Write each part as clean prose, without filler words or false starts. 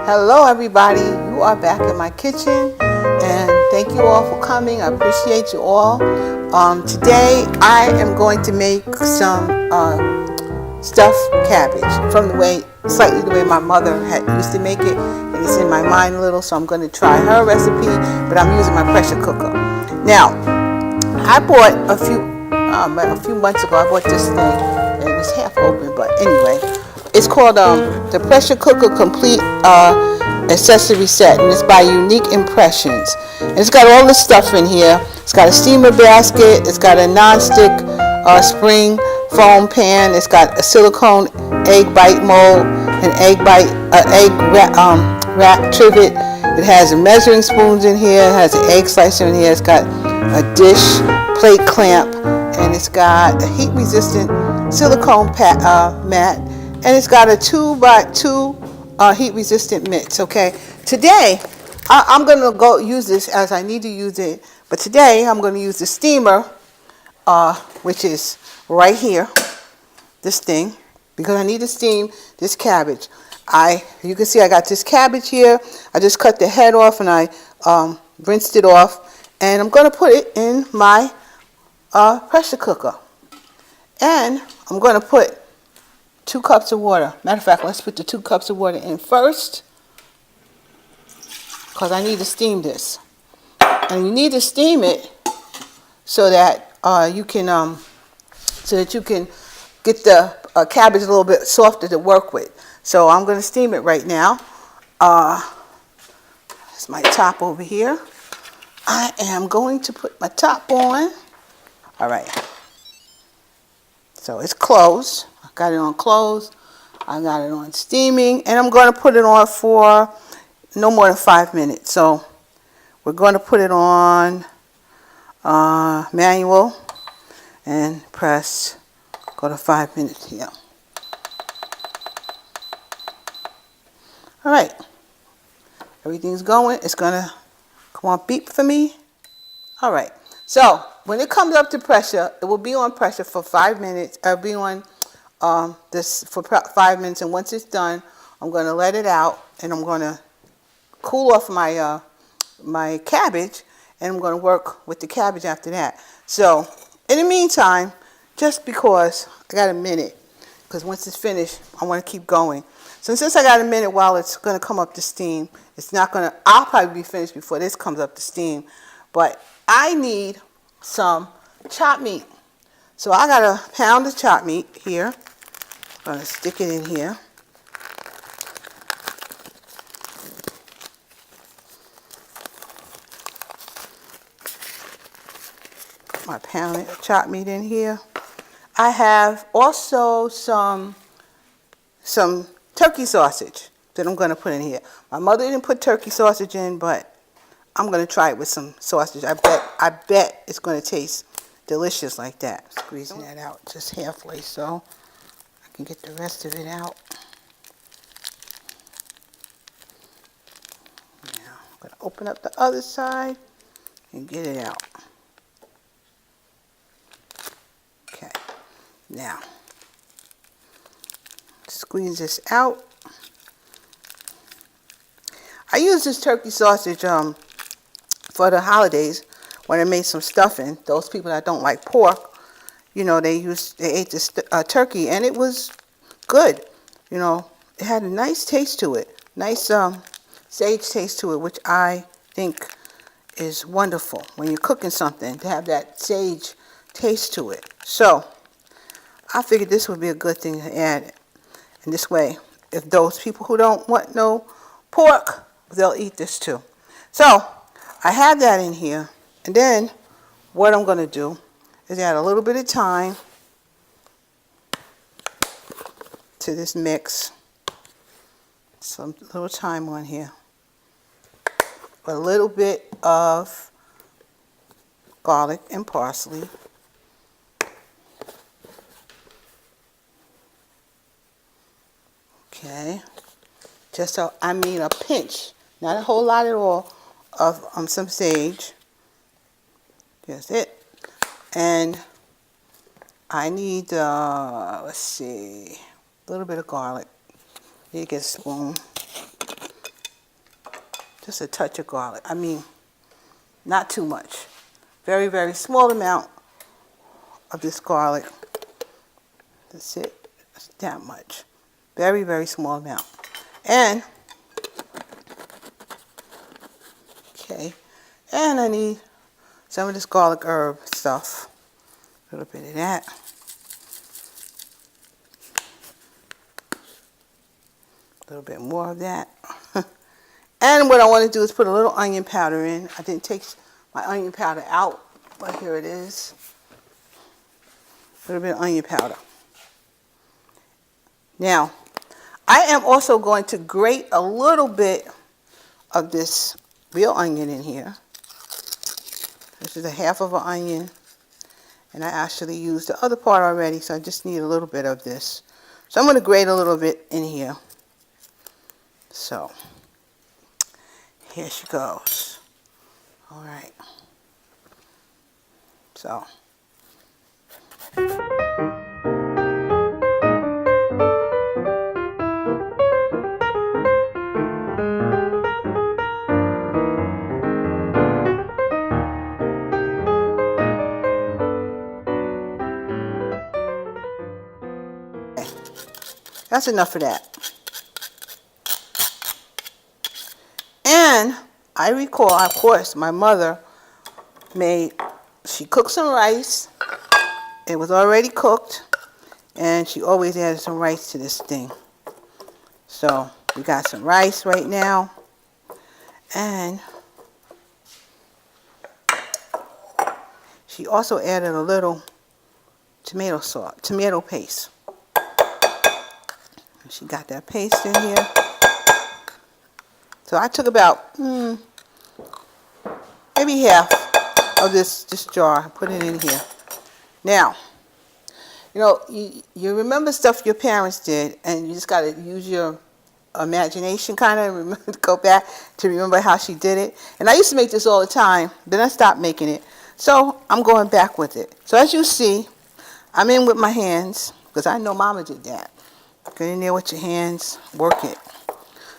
Hello everybody, you are back in my kitchen and thank you all for coming. I appreciate you all. Today I am going to make some stuffed cabbage from slightly the way my mother used to make it, and it's in my mind a little, so I'm going to try her recipe, but I'm using my pressure cooker. Now, I bought a few months ago, I bought this thing, and it's half open, but anyway. It's called the Pressure Cooker Complete Accessory Set, and it's by Unique Impressions. And it's got all the stuff in here. It's got a steamer basket. It's got a non-stick spring foam pan. It's got a silicone egg bite mold, an egg wrap trivet. It has measuring spoons in here. It has an egg slicer in here. It's got a dish plate clamp, and it's got a heat-resistant silicone mat. And it's got a 2x2 heat-resistant mitts, okay? Today, I'm going to go use this as I need to use it. But today, I'm going to use the steamer, which is right here, this thing, because I need to steam this cabbage. You can see I got this cabbage here. I just cut the head off and I rinsed it off. And I'm going to put it in my pressure cooker. And I'm going to put 2 cups of water. Matter of fact, let's put the 2 cups of water in first, because I need to steam this. And you need to steam it so that you can get the cabbage a little bit softer to work with. So I'm going to steam it right now. That's my top over here. I am going to put my top on. All right. So it's closed. I got it on closed. I got it on steaming. And I'm going to put it on for no more than 5 minutes. So we're going to put it on manual and press. Go to 5 minutes here. All right. Everything's going. It's going to come on beep for me. All right. So when it comes up to pressure, it will be on pressure for 5 minutes. It'll be on this for 5 minutes, and once it's done, I'm going to let it out, and I'm going to cool off my my cabbage, and I'm going to work with the cabbage after that. So in the meantime, just because I got a minute, because once it's finished, I want to keep going. So since I got a minute while it's going to come up to steam, I'll probably be finished before this comes up to steam, but I need some chopped meat. So I got a pound of chopped meat here. I'm going to stick it in here. Put my pound of chopped meat in here. I have also some turkey sausage that I'm going to put in here. My mother didn't put turkey sausage in, but I'm going to try it with some sausage. I bet it's going to taste delicious like that. Squeezing that out just halfway so I can get the rest of it out. Now I'm going to open up the other side and get it out. Okay. Now squeeze this out. I use this turkey sausage for the holidays when I made some stuffing. Those people that don't like pork, you know, they ate this turkey, and it was good. You know, it had a nice taste to it, nice sage taste to it, which I think is wonderful when you're cooking something, to have that sage taste to it. So I figured this would be a good thing to add. And this way, if those people who don't want no pork, they'll eat this too. So I have that in here. And then what I'm going to do is add a little bit of thyme to this mix. Some little thyme on here. A little bit of garlic and parsley. Okay. Just a pinch, not a whole lot at all, of some sage. That's it. And I need, let's see, a little bit of garlic. You get a spoon. Just a touch of garlic. I mean, not too much. Very, very small amount of this garlic. That's it. That's that much. Very, very small amount. And, okay, and I need some of this garlic herb stuff. A little bit of that. A little bit more of that. And what I want to do is put a little onion powder in. I didn't take my onion powder out, but here it is. A little bit of onion powder. Now, I am also going to grate a little bit of this real onion in here. This is a half of an onion. And I actually used the other part already, so I just need a little bit of this. So I'm going to grate a little bit in here. So, here she goes. All right. So. That's enough of that. And I recall, of course, my mother she cooked some rice. It was already cooked. And she always added some rice to this thing. So we got some rice right now. And she also added a little tomato sauce, tomato paste. She got that paste in here. So I took about maybe half of this jar and put it in here. Now, you know, you remember stuff your parents did, and you just got to use your imagination kind of, go back to remember how she did it. And I used to make this all the time, then I stopped making it. So I'm going back with it. So as you see, I'm in with my hands, because I know Mama did that. Get in there with your hands, work it.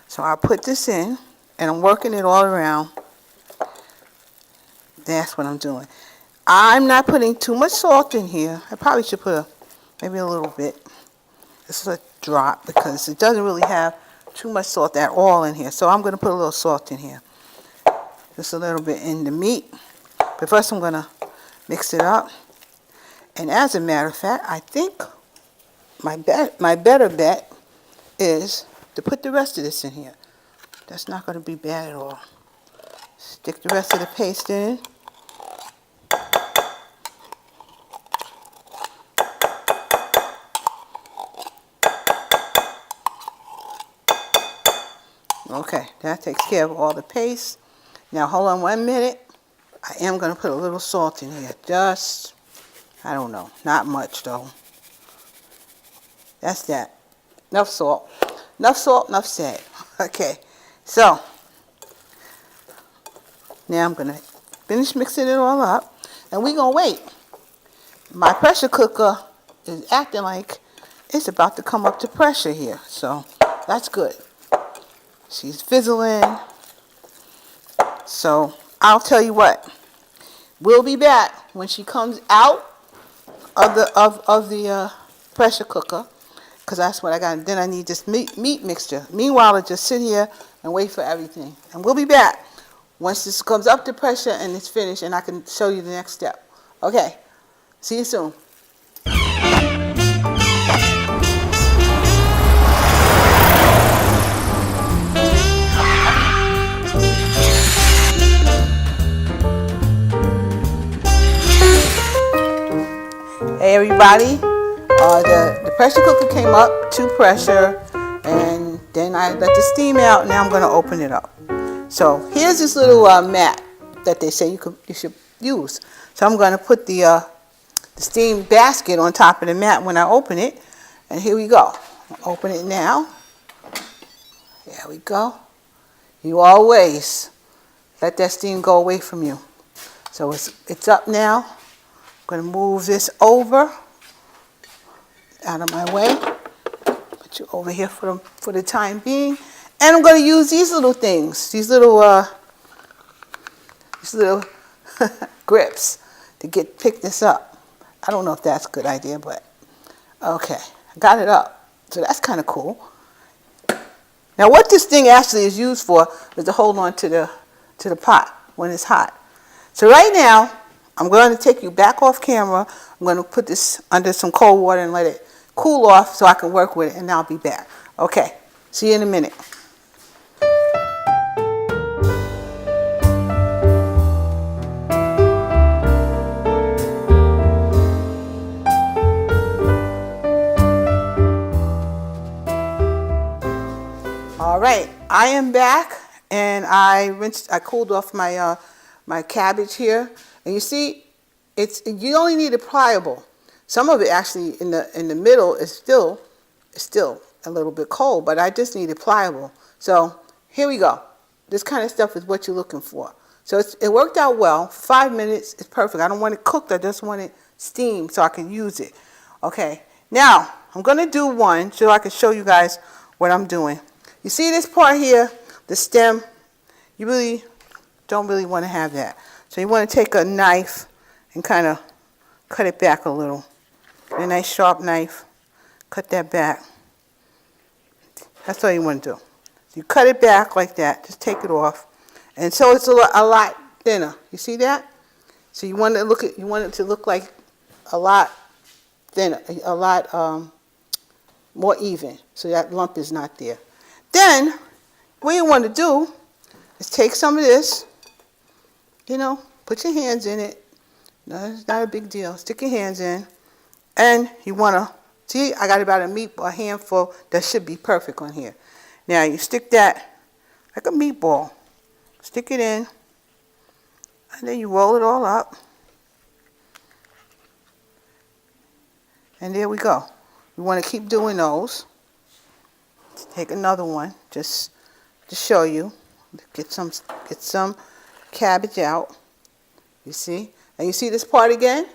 So I'll put this in, and I'm working it all around. That's what I'm doing. I'm not putting too much salt in here. I probably should put maybe a little bit. This is a drop, because it doesn't really have too much salt at all in here. So I'm going to put a little salt in here. Just a little bit in the meat. But first I'm going to mix it up. And as a matter of fact, I think my better bet is to put the rest of this in here. That's not going to be bad at all. Stick the rest of the paste in. Okay, that takes care of all the paste. Now hold on 1 minute. I am going to put a little salt in here. Just, I don't know, not much though. That's that. Enough salt. Enough salt, enough said. Okay, so now I'm going to finish mixing it all up, and we're going to wait. My pressure cooker is acting like it's about to come up to pressure here, so that's good. She's fizzling. So I'll tell you what. We'll be back when she comes out of the pressure cooker, because that's what I got. Then I need this meat mixture. Meanwhile, I just sit here and wait for everything. And we'll be back once this comes up to pressure and it's finished, and I can show you the next step. Okay. See you soon. Hey everybody, the pressure cooker came up to pressure, and then I let the steam out. Now I'm going to open it up. So here's this little mat that they say you should use. So I'm going to put the steam basket on top of the mat when I open it, and here we go. I'll open it now. There we go. You always let that steam go away from you. So it's up now. I'm going to move this over, out of my way. Put you over here for the time being. And I'm going to use these little things, these little grips to pick this up. I don't know if that's a good idea, but okay, I got it up. So that's kind of cool. Now what this thing actually is used for is to hold on to the pot when it's hot. So right now, I'm going to take you back off camera. I'm going to put this under some cold water and let it cool off so I can work with it, and I'll be back. Okay, see you in a minute. All right, I am back, and I cooled off my my cabbage here, and you see, you only need it pliable. Some of it actually in the middle is still a little bit cold, but I just need it pliable. So here we go. This kind of stuff is what you're looking for. So it worked out well. 5 minutes is perfect. I don't want it cooked. I just want it steamed so I can use it. Okay. Now I'm going to do one so I can show you guys what I'm doing. You see this part here, the stem, you really don't want to have that. So you want to take a knife and kind of cut it back a little. A nice sharp knife, cut that back. That's all you want to do. So you cut it back like that, just take it off. And so it's a lot thinner. You see that? So you want it to look like a lot thinner, a lot more even, so that lump is not there. Then, what you want to do is take some of this, put your hands in it. No, it's not a big deal. Stick your hands in. And you want to, see, I got about a handful that should be perfect on here. Now, you stick that like a meatball. Stick it in. And then you roll it all up. And there we go. You want to keep doing those. Take another one, just to show you. Get some cabbage out. You see? And you see this part again?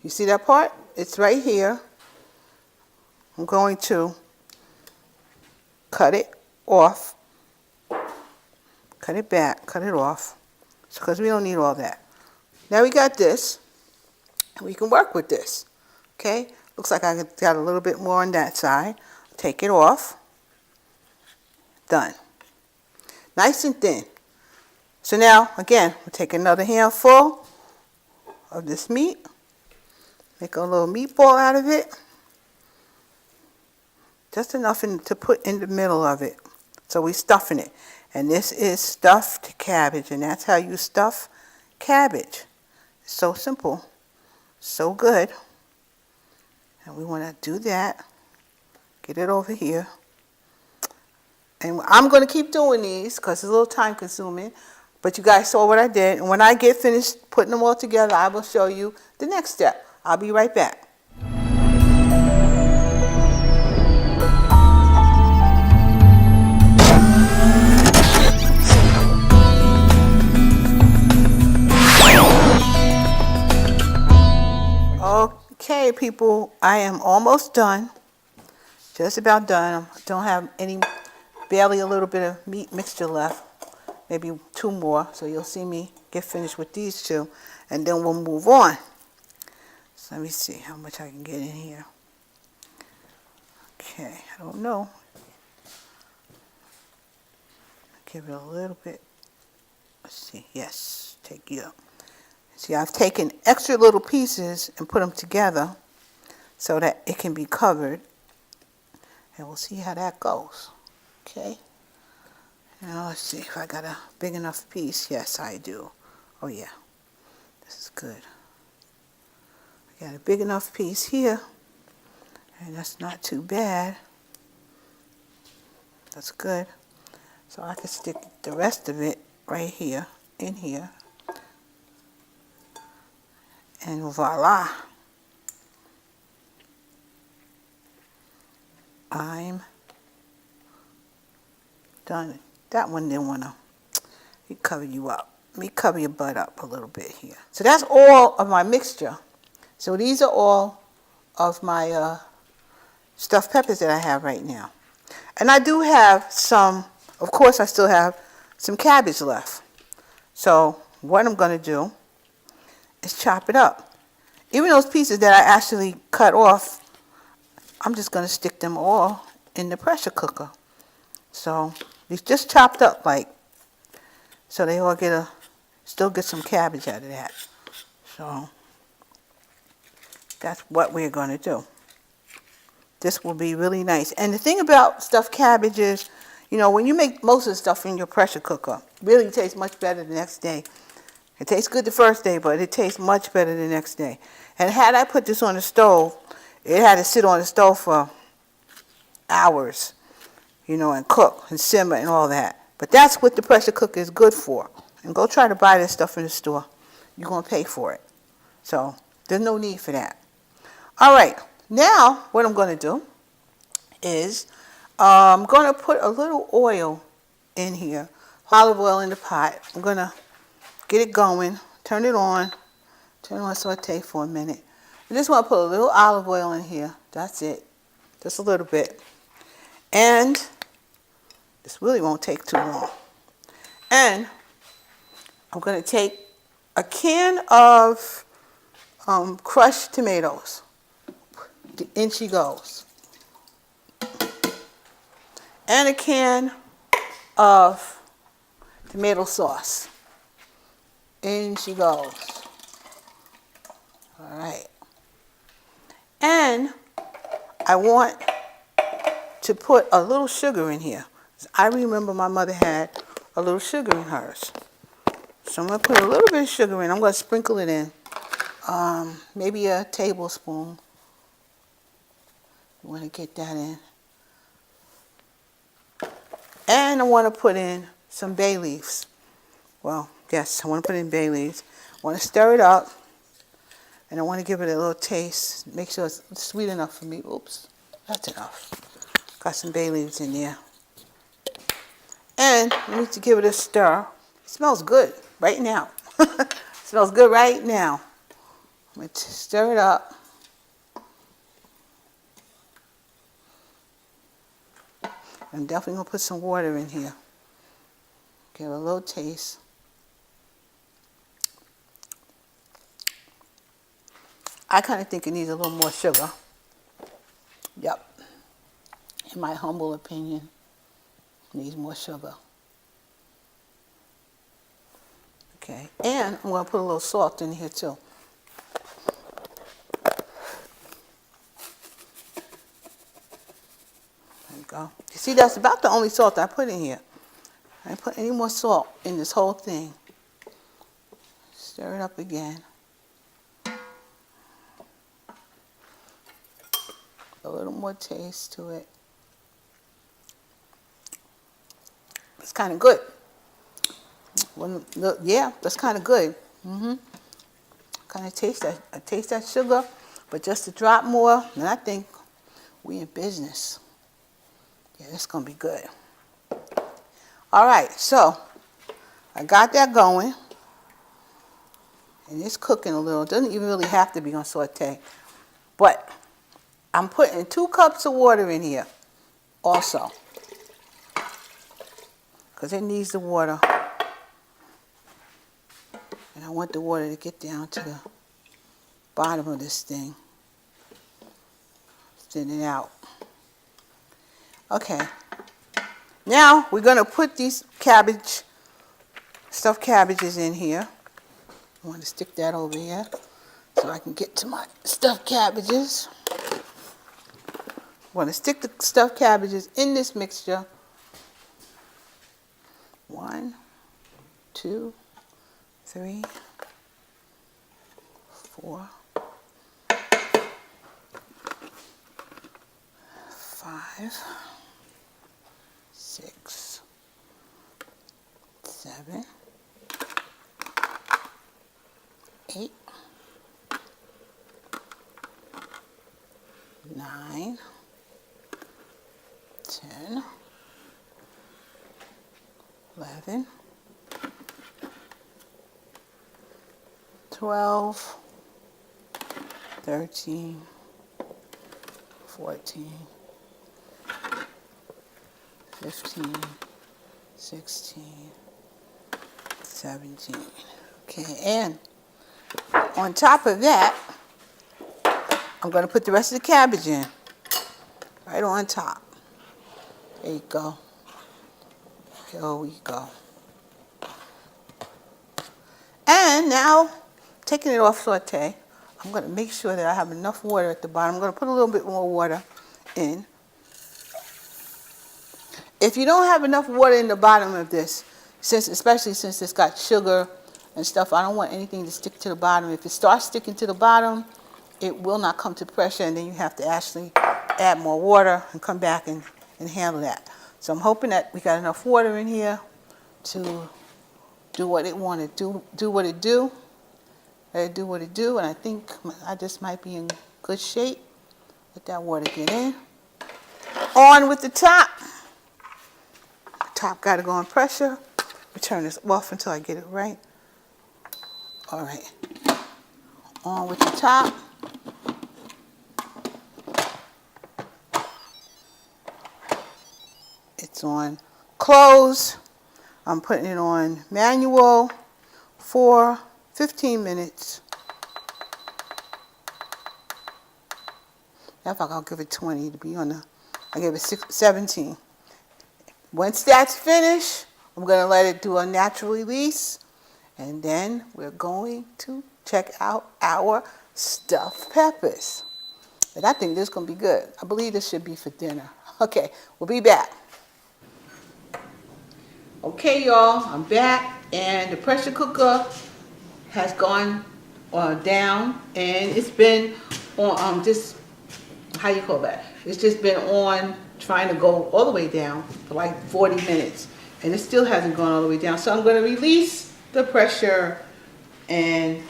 You see that part? It's right here. I'm going to cut it off. Cut it back, cut it off. Because we don't need all that. Now we got this. And we can work with this. Okay? Looks like I got a little bit more on that side. Take it off. Done. Nice and thin. So now, again, we'll take another handful of this meat. Make a little meatball out of it. Just enough to put in the middle of it. So we're stuffing it. And this is stuffed cabbage. And that's how you stuff cabbage. It's so simple. So good. And we want to do that. Get it over here. And I'm going to keep doing these because it's a little time consuming. But you guys saw what I did. And when I get finished putting them all together, I will show you the next step. I'll be right back. Okay, people, I am almost done. Just about done. I don't have barely a little bit of meat mixture left. Maybe 2 more. So you'll see me get finished with these 2. And then we'll move on. So let me see how much I can get in here. Okay, I don't know. Give it a little bit. Let's see. Yes, take you up. See, I've taken extra little pieces and put them together so that it can be covered. And we'll see how that goes. Okay. Now let's see if I got a big enough piece. Yes, I do. Oh yeah. This is good. I got a big enough piece here. And that's not too bad. That's good. So I can stick the rest of it right here, in here. And voila. I'm done. That one didn't want to cover you up. Let me cover your butt up a little bit here. So that's all of my mixture. So these are all of my stuffed peppers that I have right now. And I do have some, of course I still have some cabbage left. So what I'm going to do is chop it up. Even those pieces that I actually cut off, I'm just going to stick them all in the pressure cooker. So it's just chopped up like, so they all still get some cabbage out of that. So that's what we're going to do. This will be really nice. And the thing about stuffed cabbage is, you know, when you make most of the stuff in your pressure cooker, it really tastes much better the next day. It tastes good the first day, but it tastes much better the next day. And had I put this on the stove, it had to sit on the stove for hours, you know, and cook and simmer and all that. But that's what the pressure cooker is good for. And go try to buy this stuff in the store. You're going to pay for it. So there's no need for that. All right. Now what I'm going to do is I'm going to put a little oil in here. Olive oil in the pot. I'm going to get it going. Turn it on saute for a minute. I just want to put a little olive oil in here. That's it. Just a little bit. And this really won't take too long. And I'm going to take a can of crushed tomatoes. In she goes. And a can of tomato sauce. In she goes. All right. And I want to put a little sugar in here. I remember my mother had a little sugar in hers. So I'm going to put a little bit of sugar in. I'm going to sprinkle it in. Maybe a tablespoon. You want to get that in. And I want to put in some bay leaves. Well, yes, I want to put in bay leaves. I want to stir it up. And I want to give it a little taste. Make sure it's sweet enough for me. Oops, that's enough. Got some bay leaves in there. And I need to give it a stir. It smells good right now. It smells good right now. I'm going to stir it up. I'm definitely going to put some water in here. Give it a little taste. I kind of think it needs a little more sugar. Yep. In my humble opinion, it needs more sugar. Okay. And I'm going to put a little salt in here too. There you go. You see, that's about the only salt I put in here. I didn't put any more salt in this whole thing. Stir it up again. A little more taste to it. It's kind of good. Yeah, that's kind of good. Kind of taste that. I taste that sugar, but just a drop more, and I think we in business. Yeah, it's gonna be good. All right, so I got that going, and it's cooking a little. It doesn't even really have to be on saute, but I'm putting 2 cups of water in here also, because it needs the water. And I want the water to get down to the bottom of this thing. Thin it out. Okay. Now we're going to put these stuffed cabbages in here. I want to stick that over here so I can get to my stuffed cabbages. I want to stick the stuffed cabbages in this mixture. 1, 2, 3, 4, 5, 6, 7, 8, 9, 10, 11, 12, 13, 14, 15, 16, 17. Okay, and on top of that, I'm going to put the rest of the cabbage in. Right on top. There you go. Here we go. And now, taking it off saute, I'm going to make sure that I have enough water at the bottom. I'm going to put a little bit more water in. If you don't have enough water in the bottom of this, especially since it's got sugar and stuff, I don't want anything to stick to the bottom. If it starts sticking to the bottom, it will not come to pressure, and then you have to actually add more water and come back and handle that. So I'm hoping that we got enough water in here to do what it wanted to do what it do. Let it do what it do, and I think I just might be in good shape. Let that water get in. On with the top. Top got to go on pressure. We turn this off until I get it right. All right. On with the top. It's on close. I'm putting it on manual for 15 minutes. In fact, I'll give it 20 to be on the, I gave it 17. Once that's finished, I'm going to let it do a natural release, and then we're going to check out our stuffed peppers. But I think this is going to be good. I believe this should be for dinner. Okay, we'll be back. Okay, y'all, I'm back, and the pressure cooker has gone down, and it's been on just, how you call that? It's just been on trying to go all the way down for like 40 minutes, and it still hasn't gone all the way down. So I'm going to release the pressure, and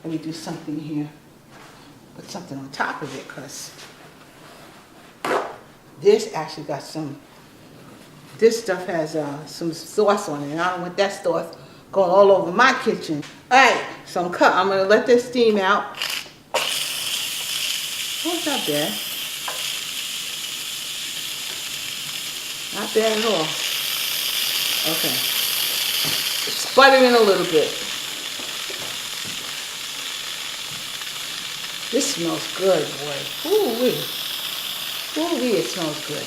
let me do something here. Put something on top of it, because this actually got some, this stuff has some sauce on it, and I don't want that sauce going all over my kitchen. All right, so I'm going to let this steam out. Oh, it's not bad. Not bad at all. Okay. It's sputtering a little bit. This smells good, boy. Ooh-wee. Ooh-wee, it smells good.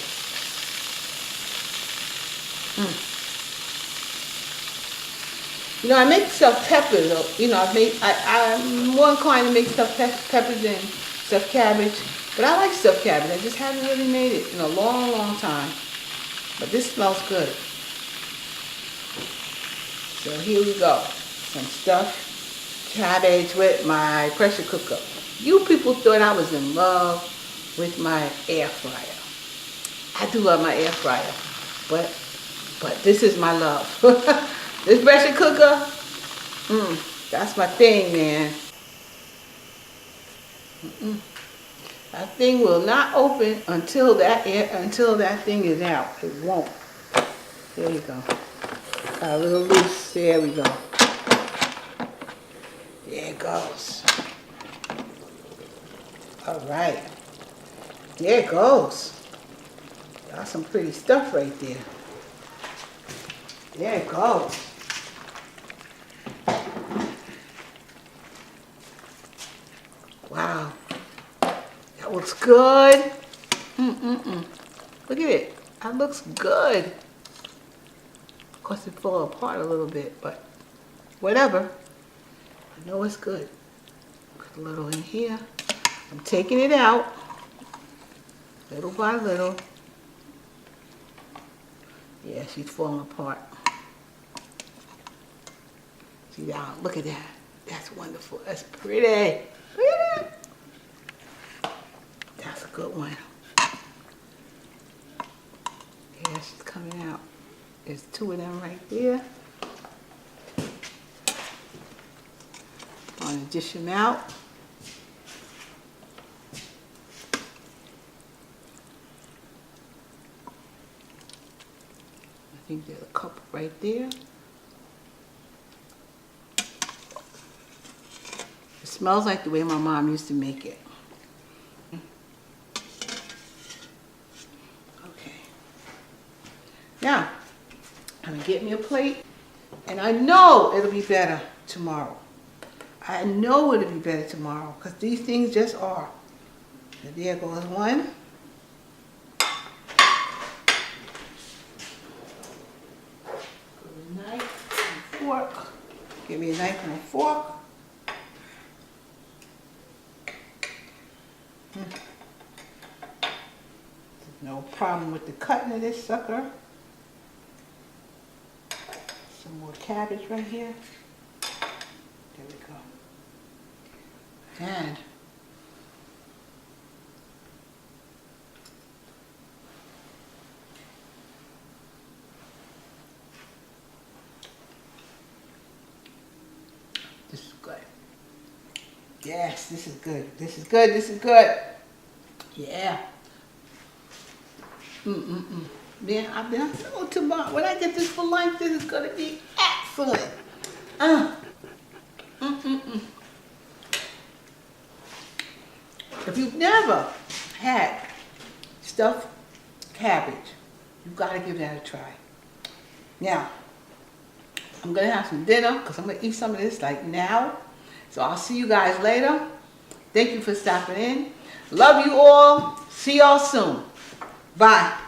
You know, I make stuffed peppers. You know, I'm more inclined to make stuffed peppers than stuffed cabbage. But I like stuffed cabbage. I just haven't really made it in a long, long time. But this smells good. So here we go. Some stuffed cabbage with my pressure cooker. You people thought I was in love with my air fryer. I do love my air fryer. But this is my love. This pressure cooker, that's my thing, man. That thing will not open until that thing is out. It won't. There you go. Got a little loose. There we go. There it goes. All right. There it goes. Got some pretty stuff right there. There it goes. Wow. That looks good. Look at it. That looks good. Of course, it fell apart a little bit, but whatever. I know it's good. Put a little in here. I'm taking it out little by little. Yeah, she's falling apart. See that? Look at that. That's wonderful. That's pretty. Look at that. That's a good one. Yeah, she's coming out. There's two of them right there. I'm going to dish them out. I think there's a couple right there. It smells like the way my mom used to make it. Okay. Now, I'm going to get me a plate. And I know it'll be better tomorrow. I know it'll be better tomorrow because these things just are. So there goes one. Knife and fork. Give me a knife and a fork. No problem with the cutting of this sucker. Some more cabbage right here. There we go. And this is good. Yes, this is good. This is good. This is good. Yeah. Man, I've been so tomorrow. When I get this for lunch, this is gonna be excellent. If you've never had stuffed cabbage, you've got to give that a try. Now, I'm gonna have some dinner because I'm gonna eat some of this like now. So I'll see you guys later. Thank you for stopping in. Love you all. See y'all soon. Bye.